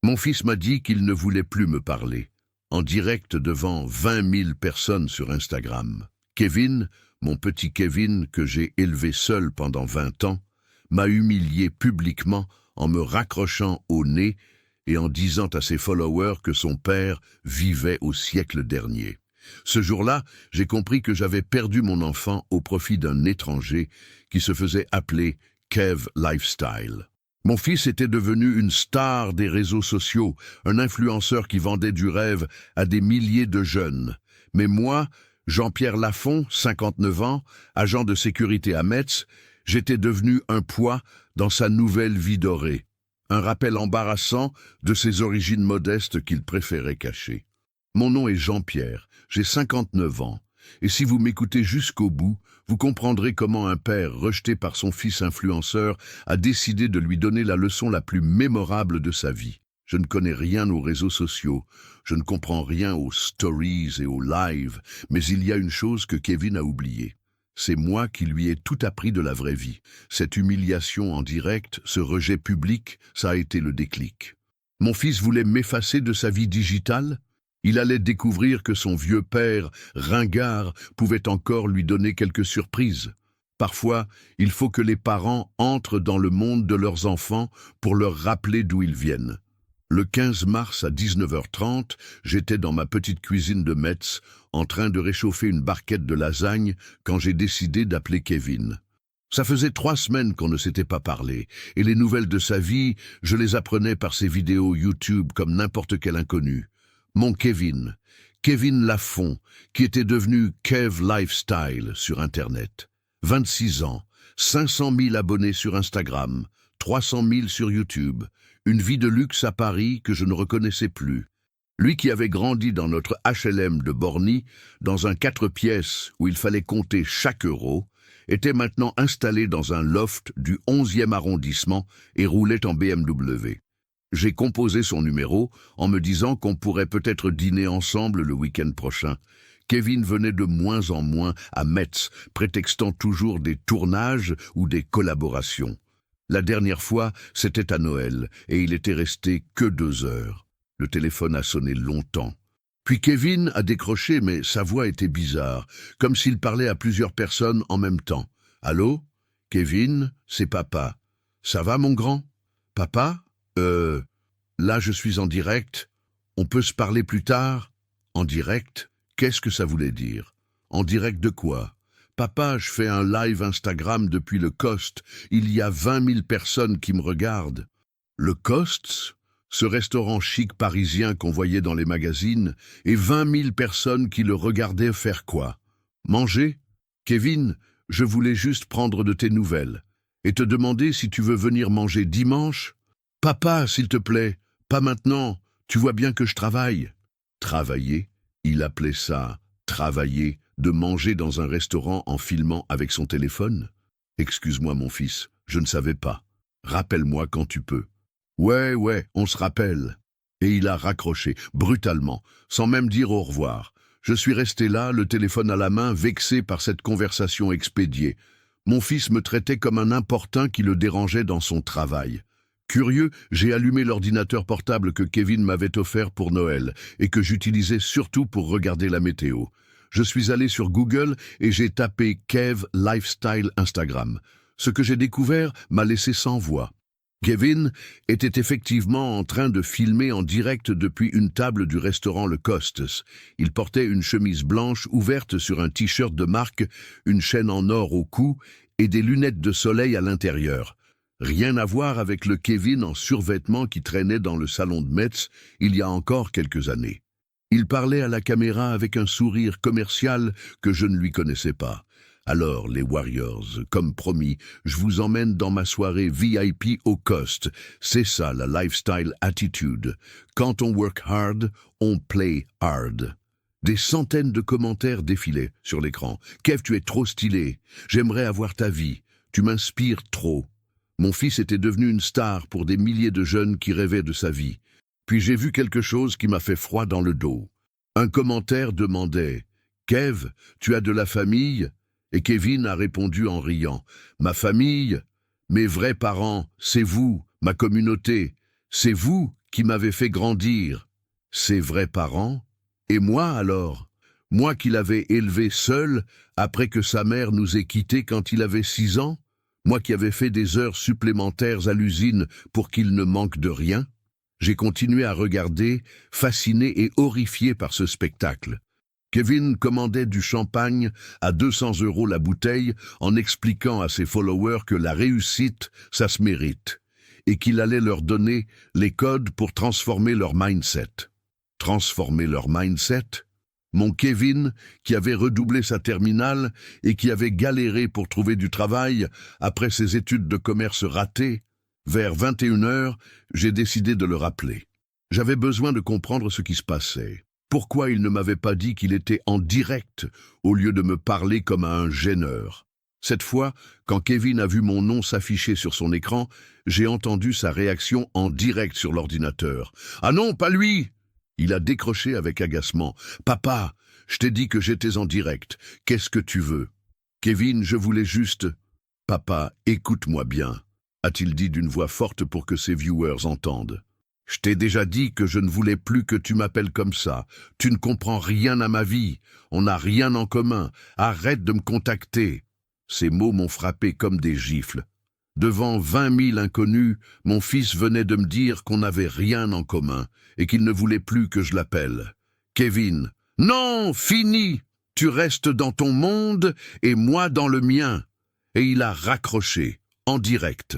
Mon fils m'a dit qu'il ne voulait plus me parler, en direct devant 20 000 personnes sur Instagram. Kevin, mon petit Kevin que j'ai élevé seul pendant 20 ans, m'a humilié publiquement en me raccrochant au nez et en disant à ses followers que son père vivait au siècle dernier. Ce jour-là, j'ai compris que j'avais perdu mon enfant au profit d'un étranger qui se faisait appeler Kev Lifestyle. Mon fils était devenu une star des réseaux sociaux, un influenceur qui vendait du rêve à des milliers de jeunes. Mais moi, Jean-Pierre Lafont, 59 ans, agent de sécurité à Metz, j'étais devenu un poids dans sa nouvelle vie dorée. Un rappel embarrassant de ses origines modestes qu'il préférait cacher. Mon nom est Jean-Pierre, j'ai 59 ans, et si vous m'écoutez jusqu'au bout, vous comprendrez comment un père rejeté par son fils influenceur a décidé de lui donner la leçon la plus mémorable de sa vie. Je ne connais rien aux réseaux sociaux, je ne comprends rien aux stories et aux lives, mais il y a une chose que Kevin a oubliée. C'est moi qui lui ai tout appris de la vraie vie. Cette humiliation en direct, ce rejet public, ça a été le déclic. Mon fils voulait m'effacer de sa vie digitale. Il allait découvrir que son vieux père, ringard, pouvait encore lui donner quelques surprises. Parfois, il faut que les parents entrent dans le monde de leurs enfants pour leur rappeler d'où ils viennent. Le 15 mars à 19h30, j'étais dans ma petite cuisine de Metz, en train de réchauffer une barquette de lasagne, quand j'ai décidé d'appeler Kevin. Ça faisait 3 semaines qu'on ne s'était pas parlé, et les nouvelles de sa vie, je les apprenais par ses vidéos YouTube comme n'importe quel inconnu. Mon Kevin, Kevin Lafont, qui était devenu Kev Lifestyle sur Internet. 26 ans, 500 000 abonnés sur Instagram, 300 000 sur YouTube, une vie de luxe à Paris que je ne reconnaissais plus. Lui qui avait grandi dans notre HLM de Borny, dans un 4 pièces où il fallait compter chaque euro, était maintenant installé dans un loft du 11e arrondissement et roulait en BMW. J'ai composé son numéro en me disant qu'on pourrait peut-être dîner ensemble le week-end prochain. Kevin venait de moins en moins à Metz, prétextant toujours des tournages ou des collaborations. La dernière fois, c'était à Noël, et il était resté que 2 heures. Le téléphone a sonné longtemps. Puis Kevin a décroché, mais sa voix était bizarre, comme s'il parlait à plusieurs personnes en même temps. « Allô? Kevin, c'est papa. Ça va, mon grand? Papa? Là, je suis en direct. On peut se parler plus tard? En direct? Qu'est-ce que ça voulait dire? En direct de quoi? Papa, je fais un live Instagram depuis le Coste. Il y a 20 000 personnes qui me regardent. Le Coste, ce restaurant chic parisien qu'on voyait dans les magazines, et 20 000 personnes qui le regardaient faire quoi? Manger? Kevin, je voulais juste prendre de tes nouvelles et te demander si tu veux venir manger dimanche? Papa, s'il te plaît, pas maintenant, tu vois bien que je travaille. Travailler? Il appelait ça travailler, de manger dans un restaurant en filmant avec son téléphone? Excuse-moi mon fils, je ne savais pas. Rappelle-moi quand tu peux. Ouais, on se rappelle. Et il a raccroché, brutalement, sans même dire au revoir. Je suis resté là, le téléphone à la main, vexé par cette conversation expédiée. Mon fils me traitait comme un importun qui le dérangeait dans son travail. Curieux, j'ai allumé l'ordinateur portable que Kevin m'avait offert pour Noël et que j'utilisais surtout pour regarder la météo. Je suis allé sur Google et j'ai tapé Kev Lifestyle Instagram. Ce que j'ai découvert m'a laissé sans voix. Kevin était effectivement en train de filmer en direct depuis une table du restaurant Le Costes. Il portait une chemise blanche ouverte sur un t-shirt de marque, une chaîne en or au cou et des lunettes de soleil à l'intérieur. Rien à voir avec le Kevin en survêtement qui traînait dans le salon de Metz il y a encore quelques années. Il parlait à la caméra avec un sourire commercial que je ne lui connaissais pas. Alors, les Warriors, comme promis, je vous emmène dans ma soirée VIP au Coste. C'est ça la lifestyle attitude. Quand on work hard, on play hard. Des centaines de commentaires défilaient sur l'écran. Kev, tu es trop stylé. J'aimerais avoir ta vie. Tu m'inspires trop. Mon fils était devenu une star pour des milliers de jeunes qui rêvaient de sa vie. Puis j'ai vu quelque chose qui m'a fait froid dans le dos. Un commentaire demandait « Kev, tu as de la famille ?» Et Kevin a répondu en riant « Ma famille, mes vrais parents, c'est vous, ma communauté. C'est vous qui m'avait fait grandir. Ses vrais parents? Et moi alors? Moi qui l'avais élevé seul après que sa mère nous ait quittés quand il avait 6 ans? Moi qui avais fait des heures supplémentaires à l'usine pour qu'il ne manque de rien? J'ai continué à regarder, fasciné et horrifié par ce spectacle. Kevin commandait du champagne à 200 € la bouteille en expliquant à ses followers que la réussite, ça se mérite, et qu'il allait leur donner les codes pour transformer leur mindset. Transformer leur mindset? Mon Kevin, qui avait redoublé sa terminale et qui avait galéré pour trouver du travail après ses études de commerce ratées, vers 21h, j'ai décidé de le rappeler. J'avais besoin de comprendre ce qui se passait. Pourquoi il ne m'avait pas dit qu'il était en direct au lieu de me parler comme à un gêneur? Cette fois, quand Kevin a vu mon nom s'afficher sur son écran, j'ai entendu sa réaction en direct sur l'ordinateur. « Ah non, pas lui !» Il a décroché avec agacement. « Papa, je t'ai dit que j'étais en direct. Qu'est-ce que tu veux ?»« Kevin, je voulais juste... »« Papa, écoute-moi bien, » a-t-il dit d'une voix forte pour que ses viewers entendent. « Je t'ai déjà dit que je ne voulais plus que tu m'appelles comme ça. Tu ne comprends rien à ma vie. On n'a rien en commun. Arrête de me contacter. » Ces mots m'ont frappé comme des gifles. Devant 20 000 inconnus, mon fils venait de me dire qu'on n'avait rien en commun et qu'il ne voulait plus que je l'appelle. Kevin, non, fini! Tu restes dans ton monde et moi dans le mien. Et il a raccroché, en direct,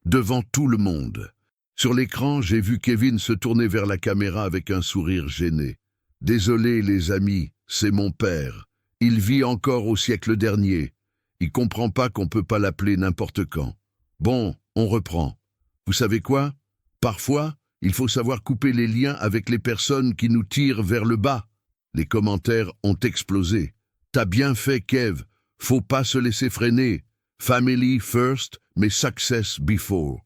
devant tout le monde. Sur l'écran, j'ai vu Kevin se tourner vers la caméra avec un sourire gêné. « Désolé les amis, c'est mon père. Il vit encore au siècle dernier. Il comprend pas qu'on peut pas l'appeler n'importe quand. Bon, on reprend. Vous savez quoi? Parfois, il faut savoir couper les liens avec les personnes qui nous tirent vers le bas. » Les commentaires ont explosé. « T'as bien fait, Kev. Faut pas se laisser freiner. Family first, mais success before. »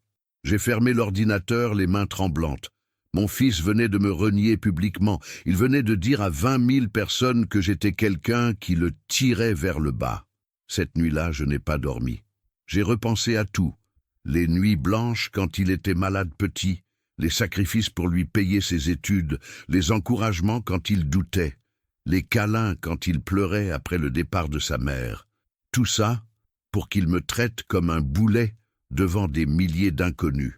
J'ai fermé l'ordinateur, les mains tremblantes. Mon fils venait de me renier publiquement. Il venait de dire à 20 000 personnes que j'étais quelqu'un qui le tirait vers le bas. Cette nuit-là, je n'ai pas dormi. J'ai repensé à tout. Les nuits blanches quand il était malade petit, les sacrifices pour lui payer ses études, les encouragements quand il doutait, les câlins quand il pleurait après le départ de sa mère. Tout ça pour qu'il me traite comme un boulet devant des milliers d'inconnus.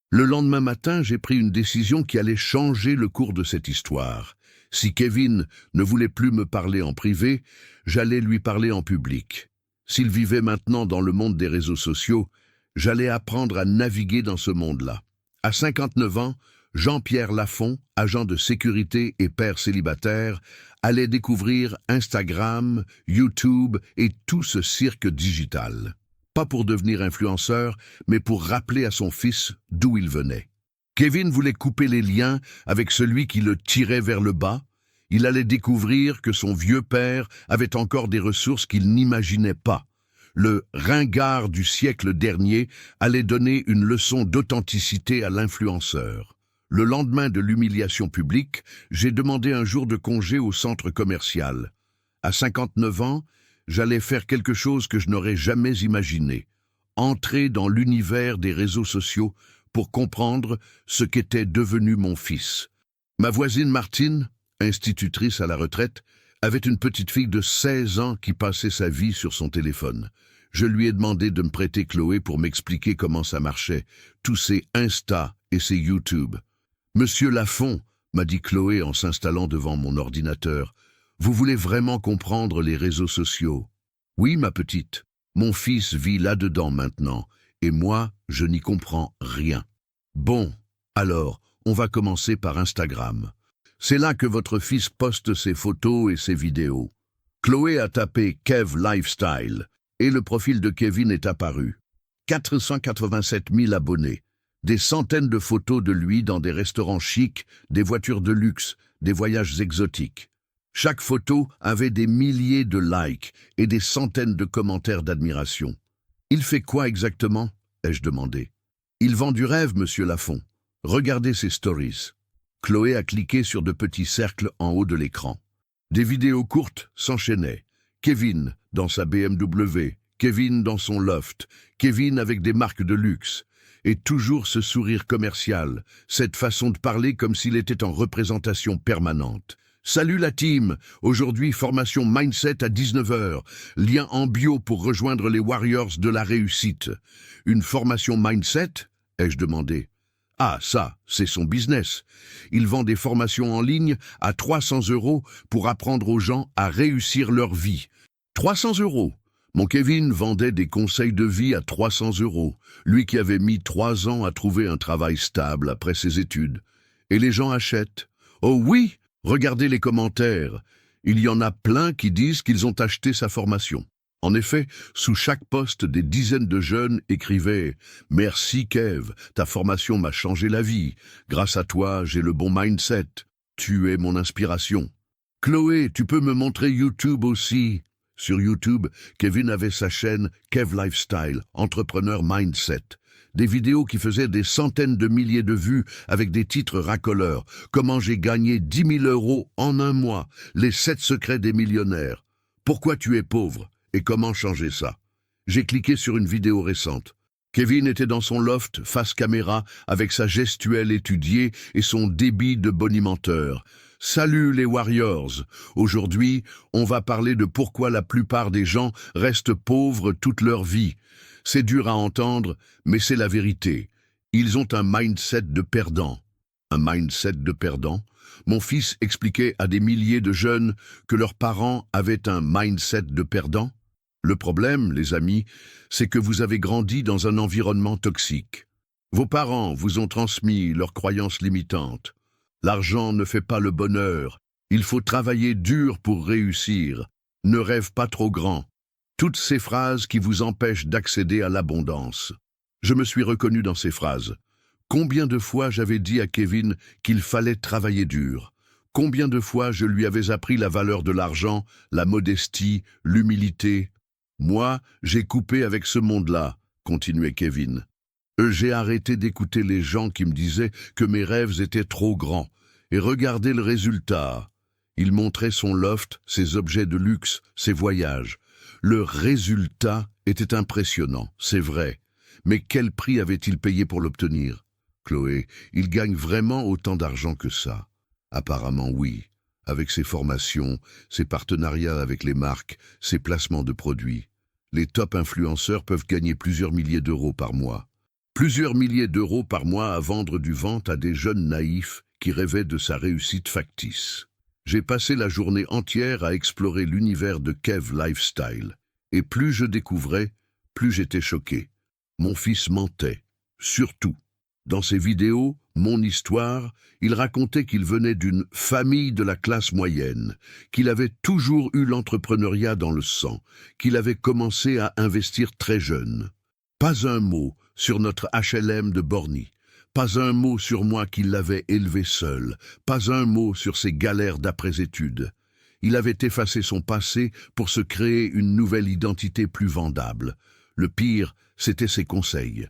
Le lendemain matin, j'ai pris une décision qui allait changer le cours de cette histoire. Si Kevin ne voulait plus me parler en privé, j'allais lui parler en public. S'il vivait maintenant dans le monde des réseaux sociaux, j'allais apprendre à naviguer dans ce monde-là. À 59 ans, Jean-Pierre Lafont, agent de sécurité et père célibataire, allait découvrir Instagram, YouTube et tout ce cirque digital. Pas pour devenir influenceur, mais pour rappeler à son fils d'où il venait. Kevin voulait couper les liens avec celui qui le tirait vers le bas. Il allait découvrir que son vieux père avait encore des ressources qu'il n'imaginait pas. Le ringard du siècle dernier allait donner une leçon d'authenticité à l'influenceur. Le lendemain de l'humiliation publique, j'ai demandé un jour de congé au centre commercial. À 59 ans, j'allais faire quelque chose que je n'aurais jamais imaginé. Entrer dans l'univers des réseaux sociaux pour comprendre ce qu'était devenu mon fils. Ma voisine Martine, institutrice à la retraite, avait une petite fille de 16 ans qui passait sa vie sur son téléphone. Je lui ai demandé de me prêter Chloé pour m'expliquer comment ça marchait, tous ces Insta et ces YouTube. « Monsieur Lafont, » m'a dit Chloé en s'installant devant mon ordinateur, « vous voulez vraiment comprendre les réseaux sociaux ?»« Oui, ma petite, mon fils vit là-dedans maintenant, et moi, je n'y comprends rien. »« Bon, alors, on va commencer par Instagram. C'est là que votre fils poste ses photos et ses vidéos. » Chloé a tapé « Kev Lifestyle » et le profil de Kevin est apparu. 487 000 abonnés. Des centaines de photos de lui dans des restaurants chics, des voitures de luxe, des voyages exotiques. Chaque photo avait des milliers de likes et des centaines de commentaires d'admiration. « Il fait quoi exactement ?» ai-je demandé. « Il vend du rêve, monsieur Lafont. Regardez ses stories. » Chloé a cliqué sur de petits cercles en haut de l'écran. Des vidéos courtes s'enchaînaient. Kevin dans sa BMW, Kevin dans son loft, Kevin avec des marques de luxe, Et toujours ce sourire commercial, cette façon de parler comme s'il était en représentation permanente. Salut la team, aujourd'hui formation Mindset à 19 heures, lien en bio pour rejoindre les Warriors de la réussite. Une formation Mindset? Ai-je demandé. Ah, ça, c'est son business. Il vend des formations en ligne à 300 € pour apprendre aux gens à réussir leur vie. 300 €. Mon Kevin vendait des conseils de vie à 300 €, lui qui avait mis 3 ans à trouver un travail stable après ses études. Et les gens achètent. Oh oui, regardez les commentaires. Il y en a plein qui disent qu'ils ont acheté sa formation. En effet, sous chaque post, des dizaines de jeunes écrivaient « Merci Kev, ta formation m'a changé la vie. Grâce à toi, j'ai le bon mindset. Tu es mon inspiration. » Chloé, tu peux me montrer YouTube aussi? Sur YouTube, Kevin avait sa chaîne Kev Lifestyle, Entrepreneur Mindset. Des vidéos qui faisaient des centaines de milliers de vues avec des titres racoleurs. Comment j'ai gagné 10 000 € en un mois. Les 7 secrets des millionnaires. Pourquoi tu es pauvre et comment changer ça? J'ai cliqué sur une vidéo récente. Kevin était dans son loft, face caméra, avec sa gestuelle étudiée et son débit de bonimenteur. Salut les Warriors! Aujourd'hui, on va parler de pourquoi la plupart des gens restent pauvres toute leur vie. C'est dur à entendre, mais c'est la vérité. Ils ont un mindset de perdant. Un mindset de perdant? Mon fils expliquait à des milliers de jeunes que leurs parents avaient un mindset de perdant. Le problème, les amis, c'est que vous avez grandi dans un environnement toxique. Vos parents vous ont transmis leurs croyances limitantes. L'argent ne fait pas le bonheur. Il faut travailler dur pour réussir. Ne rêve pas trop grand. Toutes ces phrases qui vous empêchent d'accéder à l'abondance. Je me suis reconnu dans ces phrases. Combien de fois j'avais dit à Kevin qu'il fallait travailler dur? Combien de fois je lui avais appris la valeur de l'argent, la modestie, l'humilité? Moi, j'ai coupé avec ce monde-là, continuait Kevin. J'ai arrêté d'écouter les gens qui me disaient que mes rêves étaient trop grands. Et regardez le résultat. Il montrait son loft, ses objets de luxe, ses voyages. Le résultat était impressionnant, c'est vrai. Mais quel prix avait-il payé pour l'obtenir? Chloé, il gagne vraiment autant d'argent que ça? Apparemment oui. Avec ses formations, ses partenariats avec les marques, ses placements de produits. Les top influenceurs peuvent gagner plusieurs milliers d'euros par mois. Plusieurs milliers d'euros par mois à vendre du ventre à des jeunes naïfs qui rêvaient de sa réussite factice. J'ai passé la journée entière à explorer l'univers de Kev Lifestyle. Et plus je découvrais, plus j'étais choqué. Mon fils mentait, surtout. Dans ses vidéos, Mon histoire, il racontait qu'il venait d'une famille de la classe moyenne, qu'il avait toujours eu l'entrepreneuriat dans le sang, qu'il avait commencé à investir très jeune. Pas un mot sur notre HLM de Borny, pas un mot sur moi qui l'avait élevé seul, pas un mot sur ses galères d'après-études. Il avait effacé son passé pour se créer une nouvelle identité plus vendable. Le pire, c'était ses conseils.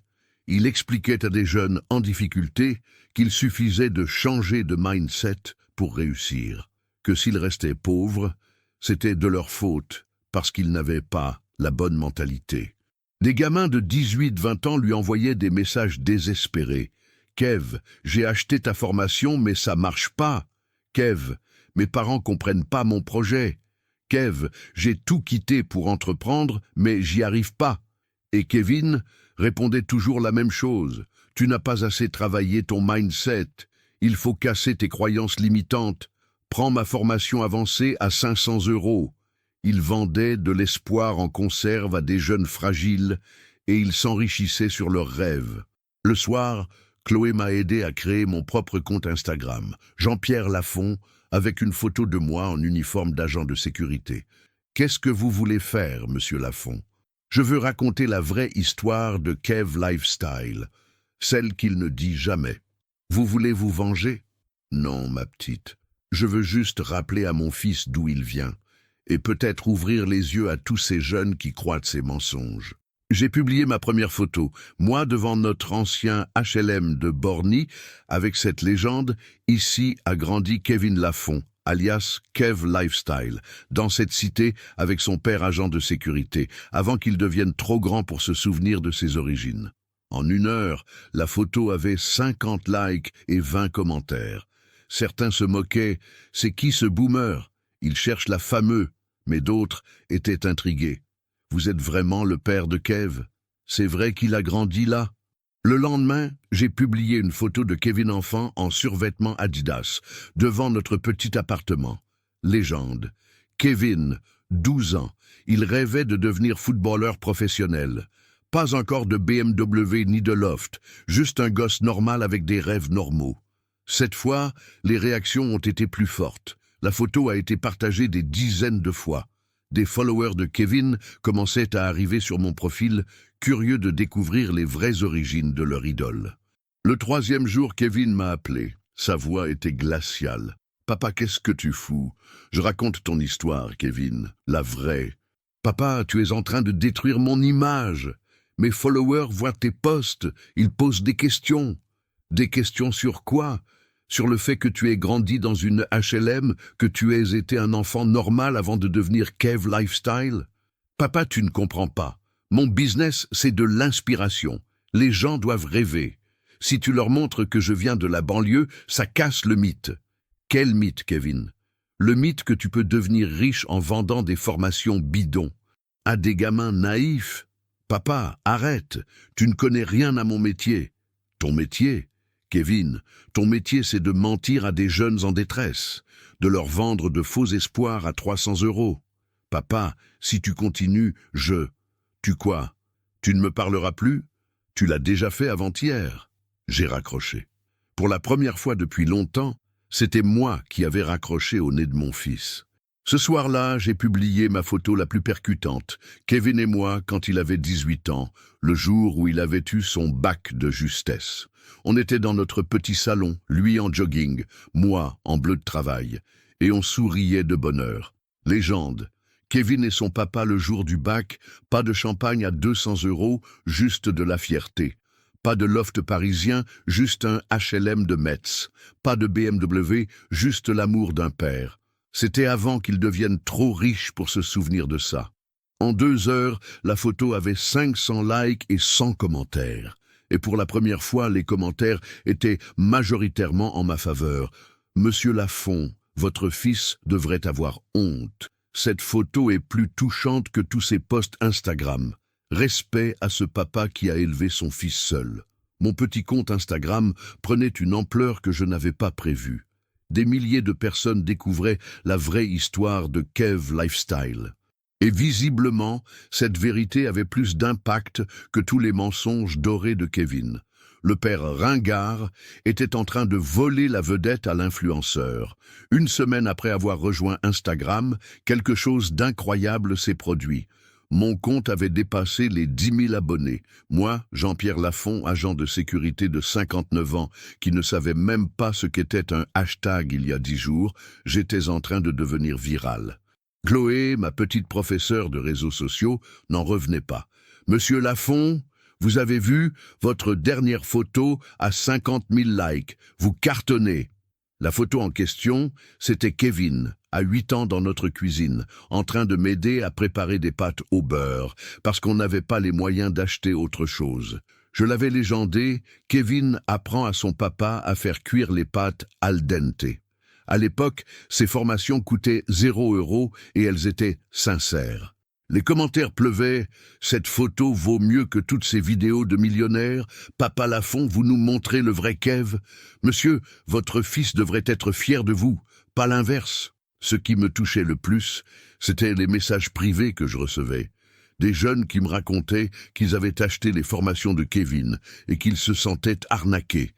Il expliquait à des jeunes en difficulté qu'il suffisait de changer de mindset pour réussir, que s'ils restaient pauvres, c'était de leur faute parce qu'ils n'avaient pas la bonne mentalité. Des gamins de 18-20 ans lui envoyaient des messages désespérés. « Kev, j'ai acheté ta formation mais ça marche pas. Kev, mes parents comprennent pas mon projet. Kev, j'ai tout quitté pour entreprendre mais j'y arrive pas. » Et Kevin répondait toujours la même chose. « Tu n'as pas assez travaillé ton mindset. Il faut casser tes croyances limitantes. Prends ma formation avancée à 500 €. Il vendait de l'espoir en conserve à des jeunes fragiles et il s'enrichissait sur leurs rêves. Le soir, Chloé m'a aidé à créer mon propre compte Instagram, Jean-Pierre Lafont, avec une photo de moi en uniforme d'agent de sécurité. Qu'est-ce que vous voulez faire, monsieur Lafont? Je veux raconter la vraie histoire de Kev Lifestyle, celle qu'il ne dit jamais. Vous voulez vous venger? Non, ma petite. Je veux juste rappeler à mon fils d'où il vient, et peut-être ouvrir les yeux à tous ces jeunes qui croient de ces mensonges. J'ai publié ma première photo, moi devant notre ancien HLM de Borny, avec cette légende « Ici a grandi Kevin Lafont », alias Kev Lifestyle, dans cette cité avec son père agent de sécurité, avant qu'il devienne trop grand pour se souvenir de ses origines. En 1 heure, la photo avait 50 likes et 20 commentaires. Certains se moquaient. C'est qui ce boomer? Il cherche la fameuse. Mais d'autres étaient intrigués. Vous êtes vraiment le père de Kev? C'est vrai qu'il a grandi là? Le lendemain, j'ai publié une photo de Kevin enfant en survêtement Adidas, devant notre petit appartement. Légende. Kevin, 12 ans, il rêvait de devenir footballeur professionnel. Pas encore de BMW ni de loft, juste un gosse normal avec des rêves normaux. Cette fois, les réactions ont été plus fortes. La photo a été partagée des dizaines de fois. Des followers de Kevin commençaient à arriver sur mon profil, curieux de découvrir les vraies origines de leur idole. Le 3e jour, Kevin m'a appelé. Sa voix était glaciale. « Papa, qu'est-ce que tu fous? Je raconte ton histoire, Kevin, la vraie. Papa, tu es en train de détruire mon image. Mes followers voient tes posts, ils posent des questions. Des questions sur quoi? Sur le fait que tu aies grandi dans une HLM, que tu aies été un enfant normal avant de devenir Kev Lifestyle? Papa, tu ne comprends pas. Mon business, c'est de l'inspiration. Les gens doivent rêver. Si tu leur montres que je viens de la banlieue, ça casse le mythe. » Quel mythe, Kevin? Le mythe que tu peux devenir riche en vendant des formations bidons. À des gamins naïfs. Papa, arrête, tu ne connais rien à mon métier. Ton métier? Kevin, ton métier c'est de mentir à des jeunes en détresse, de leur vendre de faux espoirs à 300 €. Papa, si tu continues, Tu quoi? Tu ne me parleras plus? Tu l'as déjà fait avant-hier. J'ai raccroché. Pour la première fois depuis longtemps, c'était moi qui avais raccroché au nez de mon fils. Ce soir-là, j'ai publié ma photo la plus percutante, Kevin et moi quand il avait 18 ans, le jour où il avait eu son bac de justesse. On était dans notre petit salon, lui en jogging, moi en bleu de travail, et on souriait de bonheur. Légende. Kevin et son papa le jour du bac, pas de champagne à 200 €, juste de la fierté. Pas de loft parisien, juste un HLM de Metz. Pas de BMW, juste l'amour d'un père. C'était avant qu'il devienne trop riche pour se souvenir de ça. En 2 heures, la photo avait 500 likes et 100 commentaires. Et pour la première fois, les commentaires étaient majoritairement en ma faveur. « Monsieur Lafont, votre fils devrait avoir honte. Cette photo est plus touchante que tous ses posts Instagram. Respect à ce papa qui a élevé son fils seul. » Mon petit compte Instagram prenait une ampleur que je n'avais pas prévue. Des milliers de personnes découvraient la vraie histoire de Kev Lifestyle. Et visiblement, cette vérité avait plus d'impact que tous les mensonges dorés de Kevin. Le père ringard était en train de voler la vedette à l'influenceur. 1 semaine après avoir rejoint Instagram, quelque chose d'incroyable s'est produit. Mon compte avait dépassé les 10 000 abonnés. Moi, Jean-Pierre Lafont, agent de sécurité de 59 ans, qui ne savait même pas ce qu'était un hashtag il y a 10 jours, j'étais en train de devenir viral. Chloé, ma petite professeure de réseaux sociaux, n'en revenait pas. « Monsieur Lafont, vous avez vu, votre dernière photo a 50 000 likes. Vous cartonnez. » La photo en question, c'était Kevin, à 8 ans dans notre cuisine, en train de m'aider à préparer des pâtes au beurre, parce qu'on n'avait pas les moyens d'acheter autre chose. Je l'avais légendé, Kevin apprend à son papa à faire cuire les pâtes al dente. À l'époque, ces formations coûtaient 0 € et elles étaient sincères. Les commentaires pleuvaient « Cette photo vaut mieux que toutes ces vidéos de millionnaires. Papa Lafont, vous nous montrez le vrai Kev. Monsieur, votre fils devrait être fier de vous, pas l'inverse. » Ce qui me touchait le plus, c'était les messages privés que je recevais. Des jeunes qui me racontaient qu'ils avaient acheté les formations de Kevin et qu'ils se sentaient arnaqués.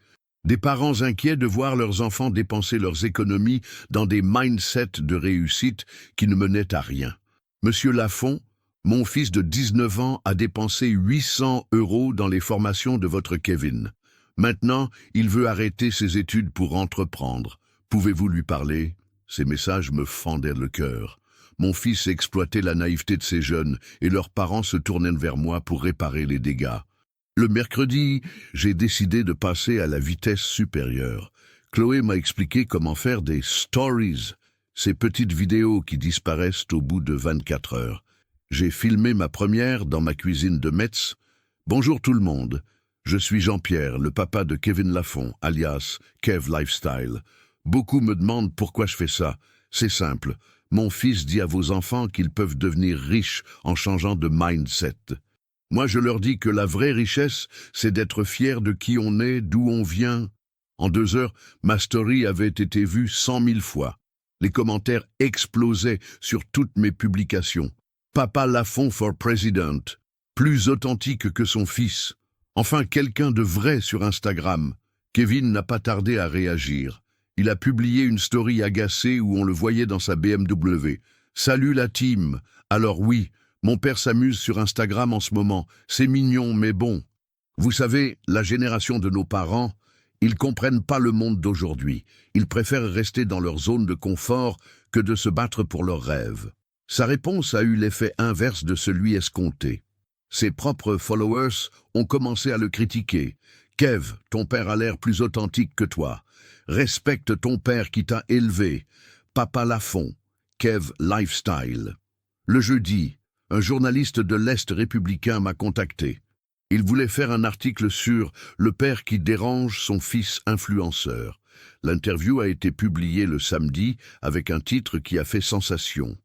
Des parents inquiets de voir leurs enfants dépenser leurs économies dans des mindsets de réussite qui ne menaient à rien. Monsieur Lafont, mon fils de 19 ans a dépensé 800 € dans les formations de votre Kevin. Maintenant, il veut arrêter ses études pour entreprendre. Pouvez-vous lui parler? Ces messages me fendaient le cœur. Mon fils exploitait la naïveté de ces jeunes et leurs parents se tournaient vers moi pour réparer les dégâts. Le mercredi, j'ai décidé de passer à la vitesse supérieure. Chloé m'a expliqué comment faire des « stories », ces petites vidéos qui disparaissent au bout de 24 heures. J'ai filmé ma première dans ma cuisine de Metz. « Bonjour tout le monde. Je suis Jean-Pierre, le papa de Kevin Lafont, alias Kev Lifestyle. Beaucoup me demandent pourquoi je fais ça. C'est simple. Mon fils dit à vos enfants qu'ils peuvent devenir riches en changeant de mindset. Moi, je leur dis que la vraie richesse, c'est d'être fier de qui on est, d'où on vient. En 2 heures, ma story avait été vue 100 000 fois. Les commentaires explosaient sur toutes mes publications. Papa Lafont for President, plus authentique que son fils. Enfin, quelqu'un de vrai sur Instagram. Kevin n'a pas tardé à réagir. Il a publié une story agacée où on le voyait dans sa BMW. « Salut la team !» Alors oui, mon père s'amuse sur Instagram en ce moment. C'est mignon, mais bon. Vous savez, la génération de nos parents, ils comprennent pas le monde d'aujourd'hui. Ils préfèrent rester dans leur zone de confort que de se battre pour leurs rêves. Sa réponse a eu l'effet inverse de celui escompté. Ses propres followers ont commencé à le critiquer. « Kev, ton père a l'air plus authentique que toi. Respecte ton père qui t'a élevé. Papa Lafont, Kev Lifestyle. » Le jeudi, un journaliste de l'Est républicain m'a contacté. Il voulait faire un article sur « Le père qui dérange son fils influenceur ». L'interview a été publiée le samedi avec un titre qui a fait sensation.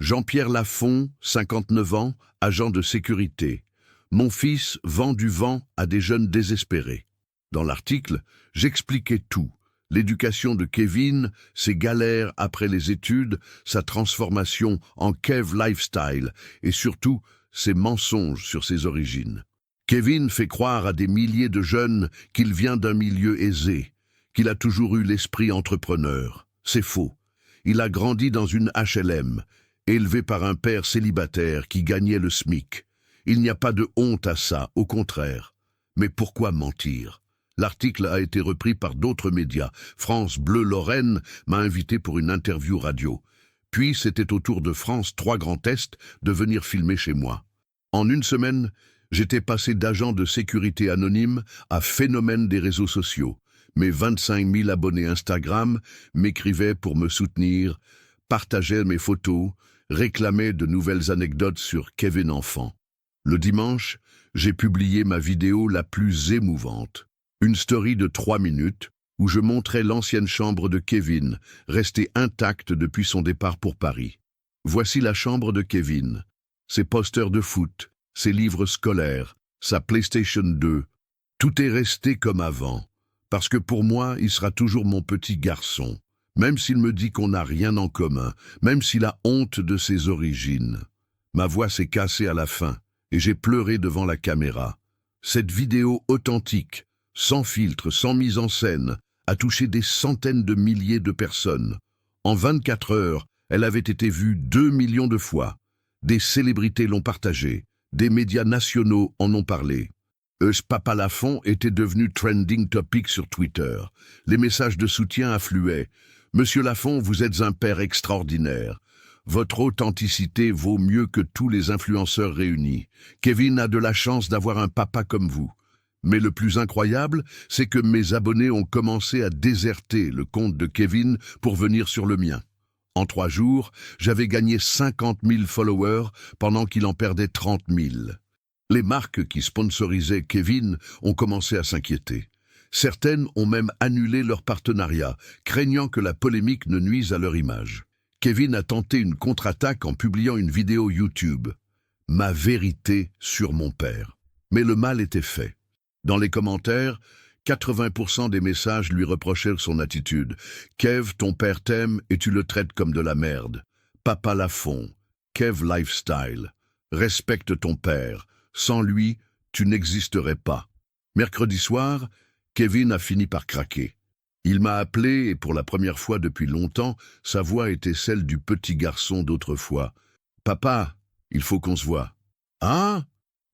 Jean-Pierre Lafont, 59 ans, agent de sécurité. Mon fils vend du vent à des jeunes désespérés. Dans l'article, j'expliquais tout. L'éducation de Kevin, ses galères après les études, sa transformation en Kev Lifestyle et surtout ses mensonges sur ses origines. Kevin fait croire à des milliers de jeunes qu'il vient d'un milieu aisé, qu'il a toujours eu l'esprit entrepreneur. C'est faux. Il a grandi dans une HLM, élevé par un père célibataire qui gagnait le SMIC. Il n'y a pas de honte à ça, au contraire. Mais pourquoi mentir? L'article a été repris par d'autres médias. France Bleu Lorraine m'a invité pour une interview radio. Puis c'était au tour de France 3 Grand Est de venir filmer chez moi. En une semaine, j'étais passé d'agent de sécurité anonyme à phénomène des réseaux sociaux. Mes 25 000 abonnés Instagram m'écrivaient pour me soutenir, partageaient mes photos, réclamaient de nouvelles anecdotes sur Kevin enfant. Le dimanche, j'ai publié ma vidéo la plus émouvante. Une story de 3 minutes où je montrais l'ancienne chambre de Kevin, restée intacte depuis son départ pour Paris. Voici la chambre de Kevin, ses posters de foot, ses livres scolaires, sa PlayStation 2. Tout est resté comme avant, parce que pour moi, il sera toujours mon petit garçon, même s'il me dit qu'on n'a rien en commun, même s'il a honte de ses origines. Ma voix s'est cassée à la fin, et j'ai pleuré devant la caméra. Cette vidéo authentique, sans filtre, sans mise en scène, a touché des centaines de milliers de personnes. En 24 heures, elle avait été vue 2 millions de fois. Des célébrités l'ont partagée, des médias nationaux en ont parlé. Papa Lafont était devenu trending topic sur Twitter. Les messages de soutien affluaient. « Monsieur Lafont, vous êtes un père extraordinaire. Votre authenticité vaut mieux que tous les influenceurs réunis. Kevin a de la chance d'avoir un papa comme vous. » Mais le plus incroyable, c'est que mes abonnés ont commencé à déserter le compte de Kevin pour venir sur le mien. En 3 jours, j'avais gagné 50 000 followers pendant qu'il en perdait 30 000. Les marques qui sponsorisaient Kevin ont commencé à s'inquiéter. Certaines ont même annulé leur partenariat, craignant que la polémique ne nuise à leur image. Kevin a tenté une contre-attaque en publiant une vidéo YouTube. Ma vérité sur mon père. Mais le mal était fait. Dans les commentaires, 80% des messages lui reprochèrent son attitude. « Kev, ton père t'aime et tu le traites comme de la merde. Papa Lafont, Kev Lifestyle. Respecte ton père. Sans lui, tu n'existerais pas. » Mercredi soir, Kevin a fini par craquer. Il m'a appelé et pour la première fois depuis longtemps, sa voix était celle du petit garçon d'autrefois. « Papa, il faut qu'on se voie. »« Ah,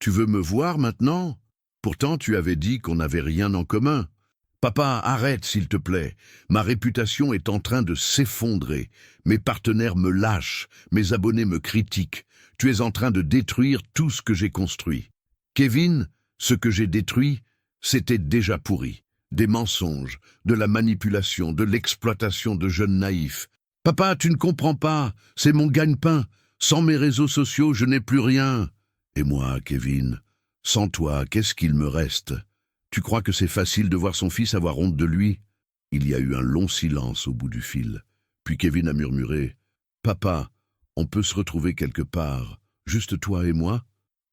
tu veux me voir maintenant ? Pourtant, tu avais dit qu'on n'avait rien en commun. Papa, arrête, s'il te plaît. Ma réputation est en train de s'effondrer. Mes partenaires me lâchent, mes abonnés me critiquent. Tu es en train de détruire tout ce que j'ai construit. Kevin, ce que j'ai détruit, c'était déjà pourri. Des mensonges, de la manipulation, de l'exploitation de jeunes naïfs. Papa, tu ne comprends pas, c'est mon gagne-pain. Sans mes réseaux sociaux, je n'ai plus rien. Et moi, Kevin, sans toi, qu'est-ce qu'il me reste? Tu crois que c'est facile de voir son fils avoir honte de lui? Il y a eu un long silence au bout du fil. Puis Kevin a murmuré. Papa, on peut se retrouver quelque part, juste toi et moi?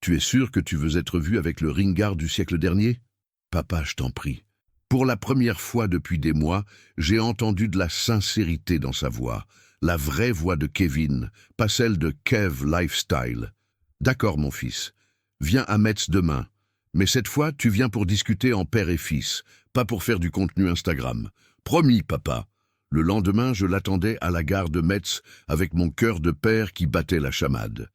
Tu es sûr que tu veux être vu avec le ringard du siècle dernier? Papa, je t'en prie. Pour la première fois depuis des mois, j'ai entendu de la sincérité dans sa voix. La vraie voix de Kevin, pas celle de Kev Lifestyle. D'accord, mon fils. Viens à Metz demain. Mais cette fois, tu viens pour discuter en père et fils, pas pour faire du contenu Instagram. Promis, papa. Le lendemain, je l'attendais à la gare de Metz avec mon cœur de père qui battait la chamade.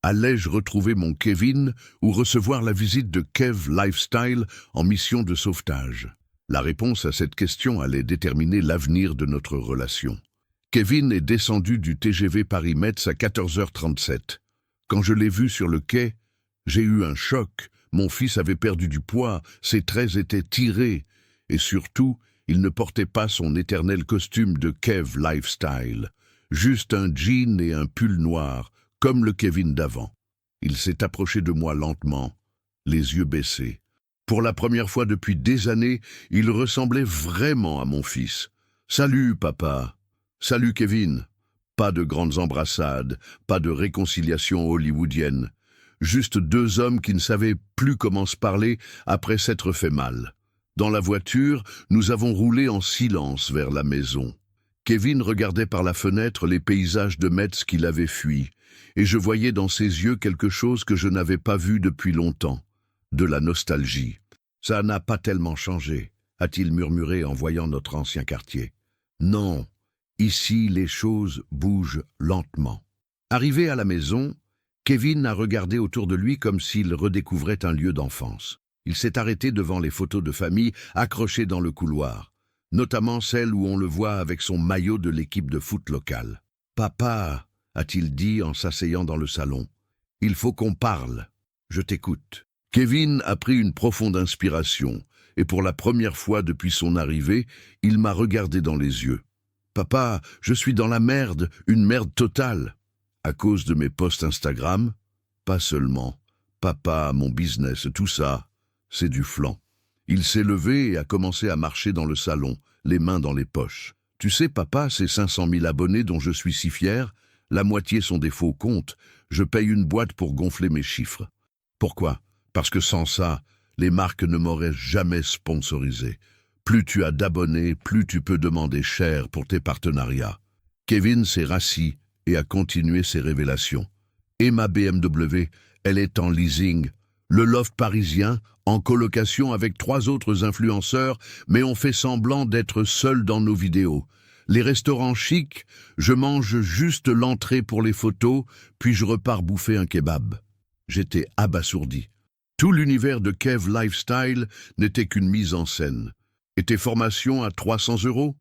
Allais-je retrouver mon Kevin ou recevoir la visite de Kev Lifestyle en mission de sauvetage? La réponse à cette question allait déterminer l'avenir de notre relation. Kevin est descendu du TGV Paris-Metz à 14h37. Quand je l'ai vu sur le quai, j'ai eu un choc. Mon fils avait perdu du poids, ses traits étaient tirés, et surtout, il ne portait pas son éternel costume de Kev Lifestyle, juste un jean et un pull noir, comme le Kevin d'avant. Il s'est approché de moi lentement, les yeux baissés. Pour la première fois depuis des années, il ressemblait vraiment à mon fils. « Salut, papa. Salut, Kevin. » Pas de grandes embrassades, pas de réconciliation hollywoodienne. Juste deux hommes qui ne savaient plus comment se parler après s'être fait mal. Dans la voiture, nous avons roulé en silence vers la maison. Kevin regardait par la fenêtre les paysages de Metz qu'il avait fuis, et je voyais dans ses yeux quelque chose que je n'avais pas vu depuis longtemps, de la nostalgie. « Ça n'a pas tellement changé », a-t-il murmuré en voyant notre ancien quartier. « Non, ici les choses bougent lentement. » Arrivé à la maison, Kevin a regardé autour de lui comme s'il redécouvrait un lieu d'enfance. Il s'est arrêté devant les photos de famille accrochées dans le couloir, notamment celle où on le voit avec son maillot de l'équipe de foot locale. « Papa », a-t-il dit en s'asseyant dans le salon, « il faut qu'on parle. Je t'écoute. » Kevin a pris une profonde inspiration, et pour la première fois depuis son arrivée, il m'a regardé dans les yeux. « Papa, je suis dans la merde, une merde totale. » À cause de mes posts Instagram? Pas seulement. Papa, mon business, tout ça, c'est du flan. Il s'est levé et a commencé à marcher dans le salon, les mains dans les poches. Tu sais, papa, ces 500 000 abonnés dont je suis si fier, la moitié sont des faux comptes. Je paye une boîte pour gonfler mes chiffres. Pourquoi? Parce que sans ça, les marques ne m'auraient jamais sponsorisé. Plus tu as d'abonnés, plus tu peux demander cher pour tes partenariats. Kevin s'est rassis et a continué ses révélations. Et ma BMW, elle est en leasing. Le loft parisien, en colocation avec 3 autres influenceurs, mais on fait semblant d'être seuls dans nos vidéos. Les restaurants chics, je mange juste l'entrée pour les photos, puis je repars bouffer un kebab. J'étais abasourdi. Tout l'univers de Kev Lifestyle n'était qu'une mise en scène. Et tes formations à 300 €?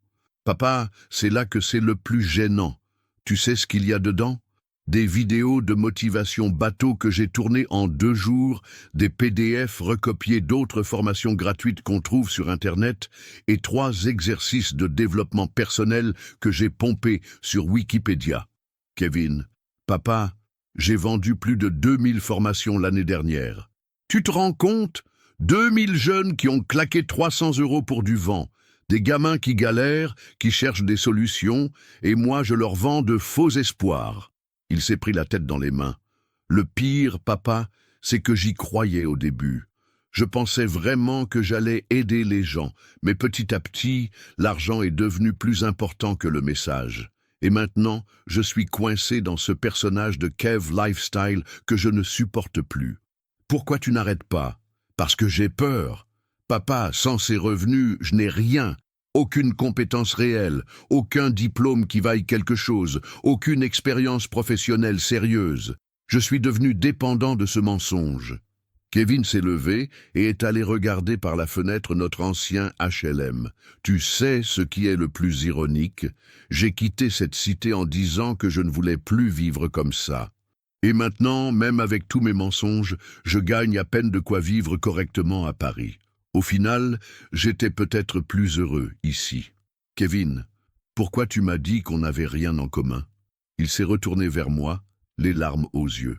Papa, c'est là que c'est le plus gênant. Tu sais ce qu'il y a dedans? Des vidéos de motivation bateau que j'ai tournées en 2 jours, des PDF recopiés d'autres formations gratuites qu'on trouve sur Internet et 3 exercices de développement personnel que j'ai pompés sur Wikipédia. Kevin, papa, j'ai vendu plus de 2000 formations l'année dernière. Tu te rends compte? 2000 jeunes qui ont claqué 300 € pour du vent. Des gamins qui galèrent, qui cherchent des solutions, et moi je leur vends de faux espoirs. Il s'est pris la tête dans les mains. Le pire, papa, c'est que j'y croyais au début. Je pensais vraiment que j'allais aider les gens, mais petit à petit, l'argent est devenu plus important que le message. Et maintenant, je suis coincé dans ce personnage de Kev Lifestyle que je ne supporte plus. Pourquoi tu n'arrêtes pas? Parce que j'ai peur. Papa, sans ces revenus, je n'ai rien. Aucune compétence réelle, aucun diplôme qui vaille quelque chose, aucune expérience professionnelle sérieuse. Je suis devenu dépendant de ce mensonge. Kevin s'est levé et est allé regarder par la fenêtre notre ancien HLM. Tu sais ce qui est le plus ironique? J'ai quitté cette cité en disant que je ne voulais plus vivre comme ça. Et maintenant, même avec tous mes mensonges, je gagne à peine de quoi vivre correctement à Paris. Au final, j'étais peut-être plus heureux ici. Kevin, pourquoi tu m'as dit qu'on n'avait rien en commun? Il s'est retourné vers moi, les larmes aux yeux.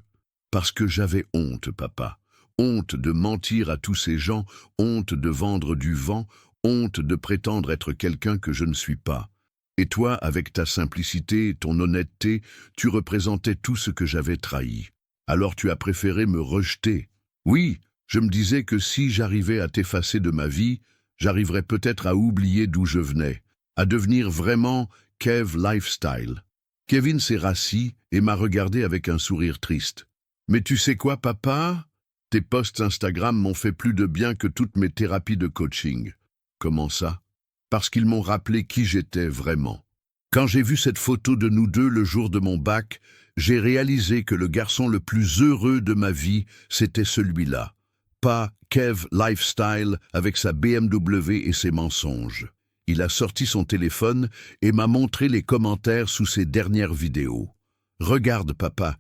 Parce que j'avais honte, papa. Honte de mentir à tous ces gens, honte de vendre du vent, honte de prétendre être quelqu'un que je ne suis pas. Et toi, avec ta simplicité, ton honnêteté, tu représentais tout ce que j'avais trahi. Alors tu as préféré me rejeter. Oui, je me disais que si j'arrivais à t'effacer de ma vie, j'arriverais peut-être à oublier d'où je venais, à devenir vraiment Kev Lifestyle. Kevin s'est rassis et m'a regardé avec un sourire triste. Mais tu sais quoi, papa? Tes posts Instagram m'ont fait plus de bien que toutes mes thérapies de coaching. Comment ça? Parce qu'ils m'ont rappelé qui j'étais vraiment. Quand j'ai vu cette photo de nous deux le jour de mon bac, j'ai réalisé que le garçon le plus heureux de ma vie, c'était celui-là. Pas Kev Lifestyle avec sa BMW et ses mensonges. Il a sorti son téléphone et m'a montré les commentaires sous ses dernières vidéos. Regarde, papa,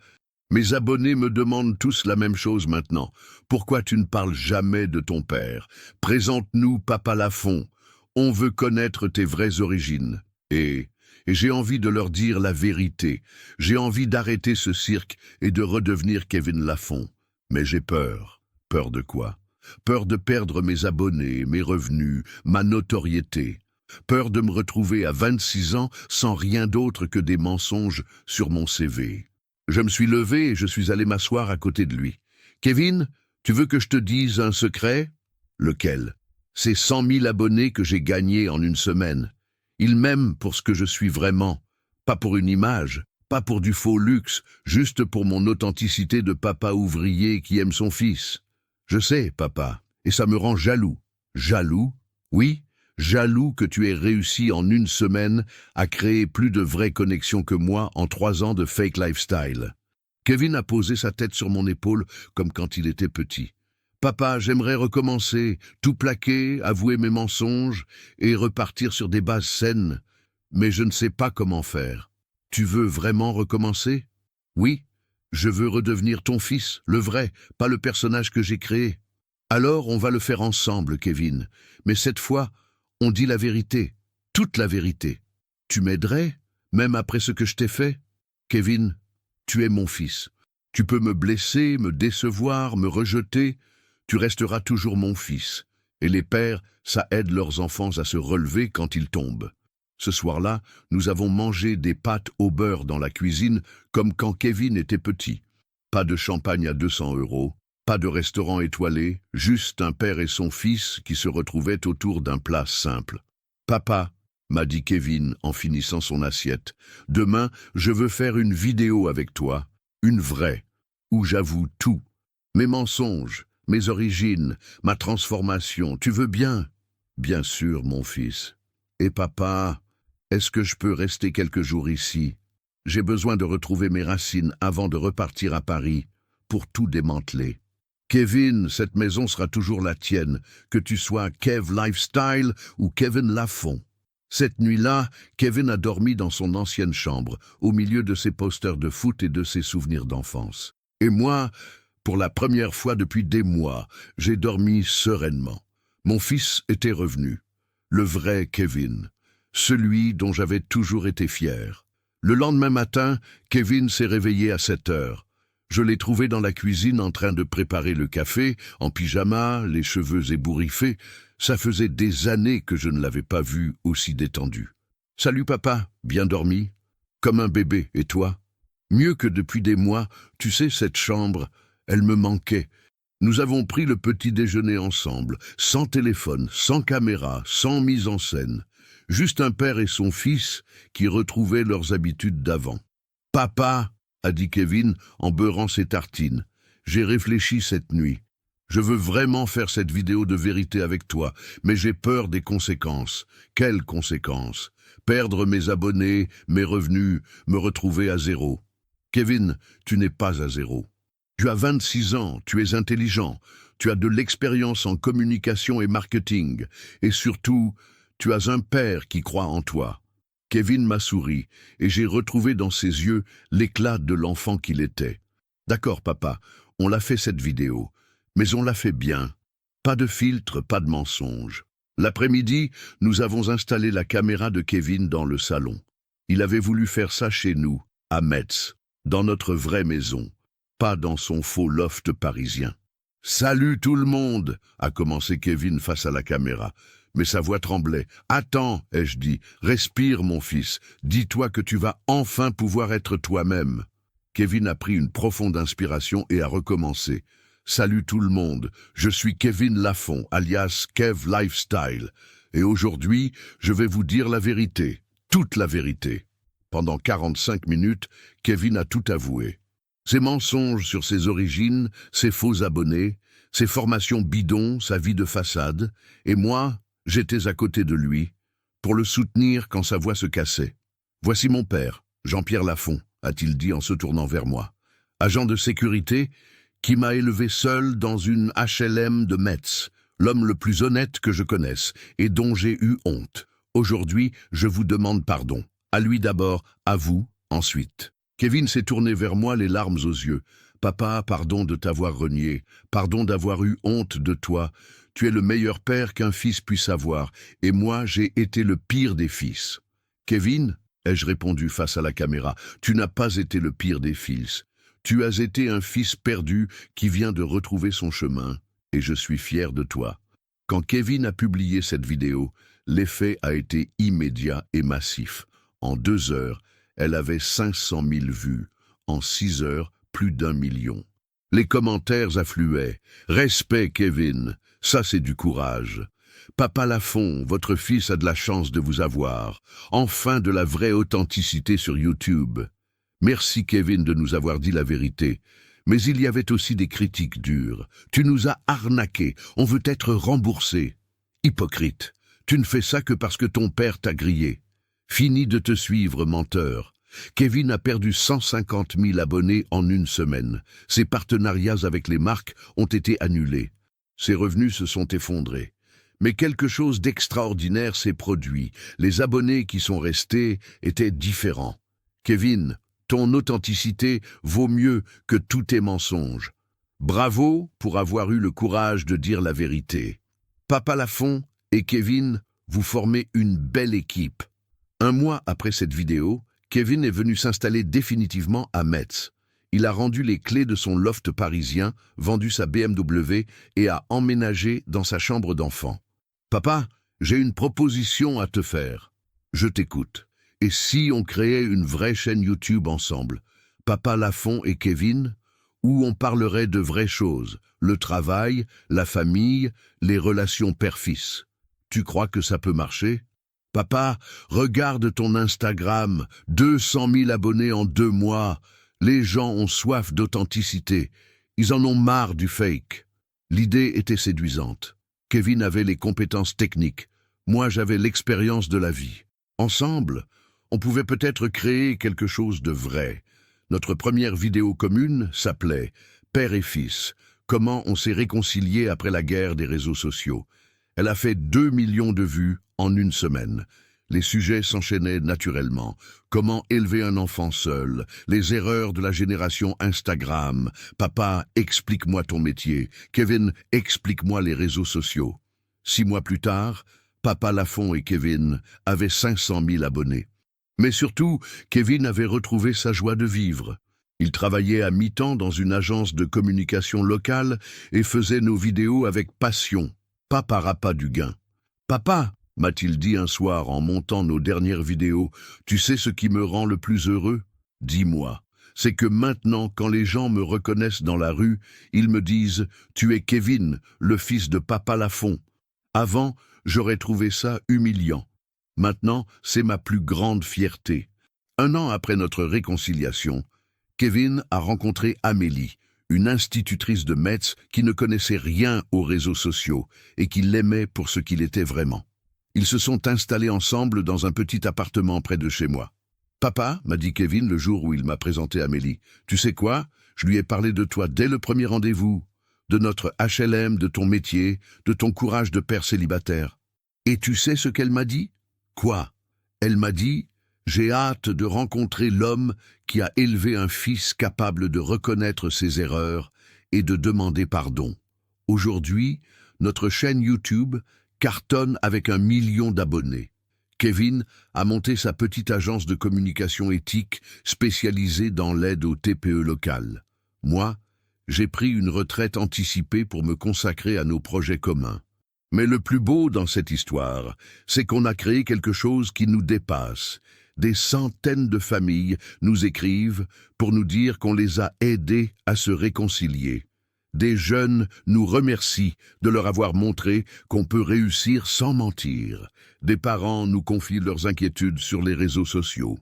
mes abonnés me demandent tous la même chose maintenant. Pourquoi tu ne parles jamais de ton père? Présente-nous Papa Lafont. On veut connaître tes vraies origines. Et j'ai envie de leur dire la vérité. J'ai envie d'arrêter ce cirque et de redevenir Kevin Lafont. Mais j'ai peur. Peur de quoi? Peur de perdre mes abonnés, mes revenus, ma notoriété. Peur de me retrouver à 26 ans sans rien d'autre que des mensonges sur mon CV. Je me suis levé et je suis allé m'asseoir à côté de lui. « Kevin, tu veux que je te dise un secret? » « Lequel? » « C'est 100 000 abonnés que j'ai gagnés en une semaine. Ils m'aiment pour ce que je suis vraiment, pas pour une image, pas pour du faux luxe, juste pour mon authenticité de papa ouvrier qui aime son fils. Je sais, papa, et ça me rend jaloux. Jaloux? Oui, jaloux que tu aies réussi en une semaine à créer plus de vraies connexions que moi en 3 ans de fake lifestyle. Kevin a posé sa tête sur mon épaule comme quand il était petit. Papa, j'aimerais recommencer, tout plaquer, avouer mes mensonges et repartir sur des bases saines, mais je ne sais pas comment faire. Tu veux vraiment recommencer? Oui, je veux redevenir ton fils, le vrai, pas le personnage que j'ai créé. Alors on va le faire ensemble, Kevin, mais cette fois, on dit la vérité, toute la vérité. Tu m'aiderais, même après ce que je t'ai fait? Kevin, tu es mon fils. Tu peux me blesser, me décevoir, me rejeter. Tu resteras toujours mon fils. Et les pères, ça aide leurs enfants à se relever quand ils tombent. Ce soir-là, nous avons mangé des pâtes au beurre dans la cuisine, comme quand Kevin était petit. Pas de champagne à 200 €, pas de restaurant étoilé, juste un père et son fils qui se retrouvaient autour d'un plat simple. « Papa, » m'a dit Kevin en finissant son assiette, « demain, je veux faire une vidéo avec toi, une vraie, où j'avoue tout, mes mensonges, mes origines, ma transformation, tu veux bien? » Bien sûr, mon fils. Et papa, est-ce que je peux rester quelques jours ici? J'ai besoin de retrouver mes racines avant de repartir à Paris pour tout démanteler. Kevin, cette maison sera toujours la tienne, que tu sois Kev Lifestyle ou Kevin Lafont. Cette nuit-là, Kevin a dormi dans son ancienne chambre, au milieu de ses posters de foot et de ses souvenirs d'enfance. Et moi, pour la première fois depuis des mois, j'ai dormi sereinement. Mon fils était revenu, le vrai Kevin, celui dont j'avais toujours été fier. Le lendemain matin, Kevin s'est réveillé à 7 heures. Je l'ai trouvé dans la cuisine en train de préparer le café, en pyjama, les cheveux ébouriffés. Ça faisait des années que je ne l'avais pas vu aussi détendu. « Salut papa, bien dormi? Comme un bébé, et toi? Mieux que depuis des mois, tu sais, cette chambre, elle me manquait. Nous avons pris le petit déjeuner ensemble, sans téléphone, sans caméra, sans mise en scène. Juste un père et son fils qui retrouvaient leurs habitudes d'avant. « Papa !» a dit Kevin en beurrant ses tartines. « J'ai réfléchi cette nuit. Je veux vraiment faire cette vidéo de vérité avec toi, mais j'ai peur des conséquences. Quelles conséquences? Perdre mes abonnés, mes revenus, me retrouver à zéro. Kevin, tu n'es pas à zéro. Tu as 26 ans, tu es intelligent, tu as de l'expérience en communication et marketing, et surtout, tu as un père qui croit en toi. » Kevin m'a souri, et j'ai retrouvé dans ses yeux l'éclat de l'enfant qu'il était. « D'accord, papa, on l'a fait cette vidéo, mais on l'a fait bien. Pas de filtre, pas de mensonge. » L'après-midi, nous avons installé la caméra de Kevin dans le salon. Il avait voulu faire ça chez nous, à Metz, dans notre vraie maison, pas dans son faux loft parisien. Salut tout le monde, a commencé Kevin face à la caméra. Mais sa voix tremblait. Attends, ai-je dit, respire mon fils, dis-toi que tu vas enfin pouvoir être toi-même. Kevin a pris une profonde inspiration et a recommencé. Salut tout le monde, je suis Kevin Lafont, alias Kev Lifestyle. Et aujourd'hui, je vais vous dire la vérité, toute la vérité. Pendant 45 minutes, Kevin a tout avoué. Ses mensonges sur ses origines, ses faux abonnés, ses formations bidons, sa vie de façade. Et moi, j'étais à côté de lui, pour le soutenir quand sa voix se cassait. Voici mon père, Jean-Pierre Lafont, a-t-il dit en se tournant vers moi. Agent de sécurité qui m'a élevé seul dans une HLM de Metz, l'homme le plus honnête que je connaisse et dont j'ai eu honte. Aujourd'hui, je vous demande pardon. À lui d'abord, à vous ensuite. Kevin s'est tourné vers moi, les larmes aux yeux. Papa, pardon de t'avoir renié, pardon d'avoir eu honte de toi. Tu es le meilleur père qu'un fils puisse avoir, et moi j'ai été le pire des fils. Kevin, ai-je répondu face à la caméra, tu n'as pas été le pire des fils. Tu as été un fils perdu qui vient de retrouver son chemin, et je suis fier de toi. Quand Kevin a publié cette vidéo, l'effet a été immédiat et massif. En 2 heures, elle avait 500 000 vues. En 6 heures, plus d'1 million. Les commentaires affluaient. « Respect, Kevin, ça c'est du courage. Papa Lafont, votre fils a de la chance de vous avoir. Enfin de la vraie authenticité sur YouTube. Merci, Kevin, de nous avoir dit la vérité. Mais il y avait aussi des critiques dures. Tu nous as arnaqués, on veut être remboursé. Hypocrite, tu ne fais ça que parce que ton père t'a grillé. Fini de te suivre, menteur. Kevin a perdu 150 000 abonnés en 1 semaine. Ses partenariats avec les marques ont été annulés. Ses revenus se sont effondrés. Mais quelque chose d'extraordinaire s'est produit. Les abonnés qui sont restés étaient différents. Kevin, ton authenticité vaut mieux que tous tes mensonges. Bravo pour avoir eu le courage de dire la vérité. Papa Lafont et Kevin, vous formez une belle équipe. 1 mois après cette vidéo, Kevin est venu s'installer définitivement à Metz. Il a rendu les clés de son loft parisien, vendu sa BMW et a emménagé dans sa chambre d'enfant. Papa, j'ai une proposition à te faire. Je t'écoute. Et si on créait une vraie chaîne YouTube ensemble, Papa Lafont et Kevin, où on parlerait de vraies choses, le travail, la famille, les relations père-fils. Tu crois que ça peut marcher ? Papa, regarde ton Instagram, 200 000 abonnés en 2 mois. Les gens ont soif d'authenticité. Ils en ont marre du fake. L'idée était séduisante. Kevin avait les compétences techniques. Moi, j'avais l'expérience de la vie. Ensemble, on pouvait peut-être créer quelque chose de vrai. Notre première vidéo commune s'appelait « Père et fils ». Comment on s'est réconciliés après la guerre des réseaux sociaux. Elle a fait 2 millions de vues en 1 semaine. Les sujets s'enchaînaient naturellement. Comment élever un enfant seul, les erreurs de la génération Instagram. Papa, explique-moi ton métier. Kevin, explique-moi les réseaux sociaux. 6 mois plus tard, Papa Lafont et Kevin avaient 500 000 abonnés. Mais surtout, Kevin avait retrouvé sa joie de vivre. Il travaillait à mi-temps dans une agence de communication locale et faisait nos vidéos avec passion, pas par appât du gain. « Papa », m'a-t-il dit un soir en montant nos dernières vidéos, « tu sais ce qui me rend le plus heureux ? Dis-moi. C'est que maintenant, quand les gens me reconnaissent dans la rue, ils me disent « Tu es Kevin, le fils de Papa Lafont ». Avant, j'aurais trouvé ça humiliant. Maintenant, c'est ma plus grande fierté. 1 an après notre réconciliation, Kevin a rencontré Amélie, une institutrice de Metz qui ne connaissait rien aux réseaux sociaux et qui l'aimait pour ce qu'il était vraiment. Ils se sont installés ensemble dans un petit appartement près de chez moi. « Papa », m'a dit Kevin le jour où il m'a présenté Amélie, « tu sais quoi ? Je lui ai parlé de toi dès le premier rendez-vous, de notre HLM, de ton métier, de ton courage de père célibataire. Et tu sais ce qu'elle m'a dit ? Quoi ? Elle m'a dit « J'ai hâte de rencontrer l'homme qui a élevé un fils capable de reconnaître ses erreurs et de demander pardon. » Aujourd'hui, notre chaîne YouTube cartonne avec 1 million d'abonnés. Kevin a monté sa petite agence de communication éthique spécialisée dans l'aide aux TPE locales. Moi, J'ai pris une retraite anticipée pour me consacrer à nos projets communs. Mais le plus beau dans cette histoire, c'est qu'on a créé quelque chose qui nous dépasse. Des centaines de familles nous écrivent pour nous dire qu'on les a aidés à se réconcilier. Des jeunes nous remercient de leur avoir montré qu'on peut réussir sans mentir. Des parents nous confient leurs inquiétudes sur les réseaux sociaux.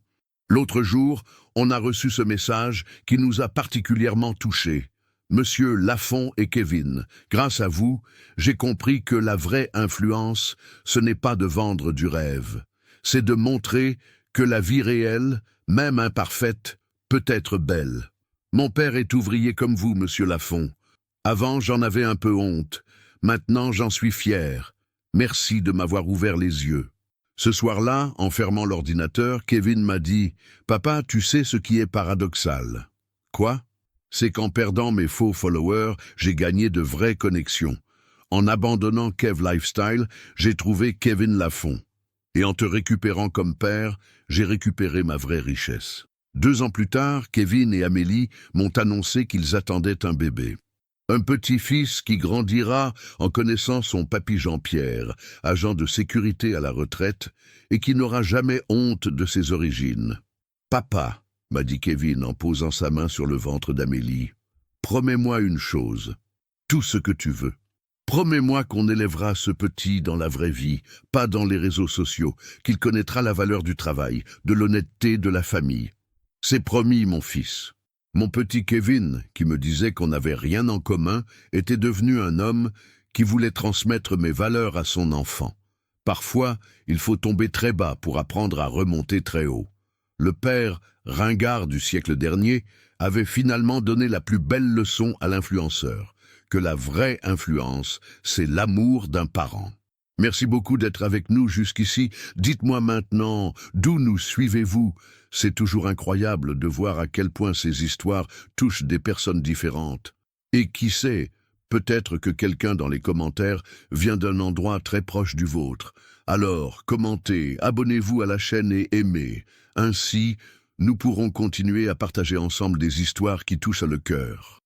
L'autre jour, on a reçu ce message qui nous a particulièrement touchés. Monsieur Lafont et Kevin, grâce à vous, j'ai compris que la vraie influence, ce n'est pas de vendre du rêve. C'est de montrer que la vie réelle, même imparfaite, peut être belle. Mon père est ouvrier comme vous, monsieur Lafont. Avant, j'en avais un peu honte. Maintenant, j'en suis fier. Merci de m'avoir ouvert les yeux. Ce soir-là, en fermant l'ordinateur, Kevin m'a dit « Papa, tu sais ce qui est paradoxal. » Quoi ? C'est qu'en perdant mes faux followers, j'ai gagné de vraies connexions. En abandonnant Kev Lifestyle, j'ai trouvé Kevin Lafont. Et en te récupérant comme père, j'ai récupéré ma vraie richesse. 2 ans plus tard, Kevin et Amélie m'ont annoncé qu'ils attendaient un bébé. Un petit-fils qui grandira en connaissant son papy Jean-Pierre, agent de sécurité à la retraite, et qui n'aura jamais honte de ses origines. « Papa », m'a dit Kevin en posant sa main sur le ventre d'Amélie, « promets-moi une chose, tout ce que tu veux. Promets-moi qu'on élèvera ce petit dans la vraie vie, pas dans les réseaux sociaux, qu'il connaîtra la valeur du travail, de l'honnêteté, de la famille. C'est promis, mon fils. » Mon petit Kevin, qui me disait qu'on n'avait rien en commun, était devenu un homme qui voulait transmettre mes valeurs à son enfant. Parfois, il faut tomber très bas pour apprendre à remonter très haut. Le père ringard du siècle dernier avait finalement donné la plus belle leçon à l'influenceur, que la vraie influence, c'est l'amour d'un parent. Merci beaucoup d'être avec nous jusqu'ici. Dites-moi maintenant, d'où nous suivez-vous ? C'est toujours incroyable de voir à quel point ces histoires touchent des personnes différentes. Et qui sait, peut-être que quelqu'un dans les commentaires vient d'un endroit très proche du vôtre. Alors, commentez, abonnez-vous à la chaîne et aimez. Ainsi, nous pourrons continuer à partager ensemble des histoires qui touchent le cœur.